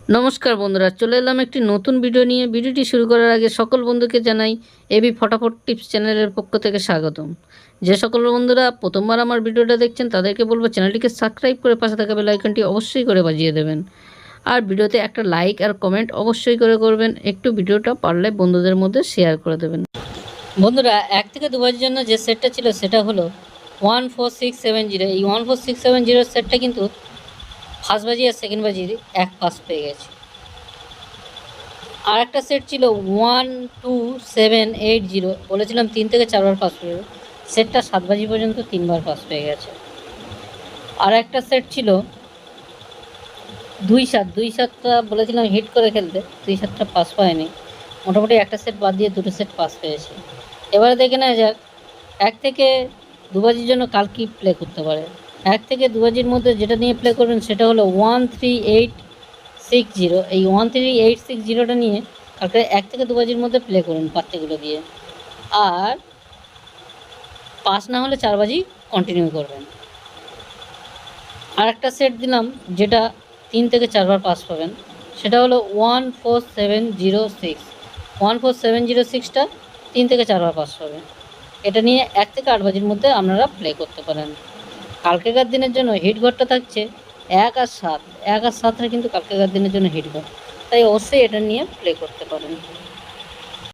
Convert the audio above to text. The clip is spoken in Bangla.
নমস্কার বন্ধুরা, চলে এলাম একটি নতুন ভিডিও নিয়ে। ভিডিওটি শুরু করার আগে সকল বন্ধুকে জানাই এবি ফটাফট টিপস চ্যানেলের পক্ষ থেকে স্বাগতম। যে সকল বন্ধুরা প্রথমবার আমার ভিডিওটা দেখছেন তাদেরকে বলবো চ্যানেলটিকে সাবস্ক্রাইব করে পাশে থাকা বেল আইকনটি অবশ্যই করে বাজিয়ে দেবেন। আর ভিডিওতে একটা লাইক আর কমেন্ট অবশ্যই করে করবেন। একটু ভিডিওটা পারলে বন্ধুদের মধ্যে শেয়ার করে দেবেন। বন্ধুরা, 1 থেকে 2 বাজির জন্য যে সেটটা ছিল সেটা হলো 14670। এই 14670 সেটটা কিন্তু ফার্স্ট বাজি আর সেকেন্ড বাজির এক পাস পেয়ে গেছে। আর একটা সেট ছিল 12780, বলেছিলাম 3 থেকে 4 বার পাস পেয়ে, সেটটা 7 বাজি পর্যন্ত 3 বার পাস পেয়ে গেছে। আর একটা সেট ছিল 27টা বলেছিলাম হিট করে খেলতে, 27টা পাস পায়নি। মোটামুটি একটা সেট বাদ দিয়ে দুটো সেট পাস পেয়েছে। এবারে দেখে নেওয়া যাক 1 থেকে 2 বাজির জন্য কাল কি প্লে করতে পারে। 1 থেকে 2 বাজির মধ্যে যেটা নিয়ে প্লে করবেন সেটা হলো 13860। এই 13860টা নিয়ে কালকে 1 থেকে 2 বাজির মধ্যে প্লে করুন পাত্তিগুলো দিয়ে। আর পাস না হলে 4 বাজি কন্টিনিউ করবেন। আর একটা সেট দিলাম যেটা 3 থেকে 4 বার পাস পাবেন, সেটা হলো 14706। 14706টা 3 থেকে 4 বার পাস পাবে। এটা নিয়ে 1 থেকে 8 বাজির মধ্যে আপনারা প্লে করতে পারেন। কালকেকার দিনের জন্য হিট ঘরটা থাকছে 1 আর 7। 1 আর 7টা কিন্তু কালকেকার দিনের জন্য হিট ঘর, তাই অবশ্যই এটা নিয়ে প্লে করতে পারেন।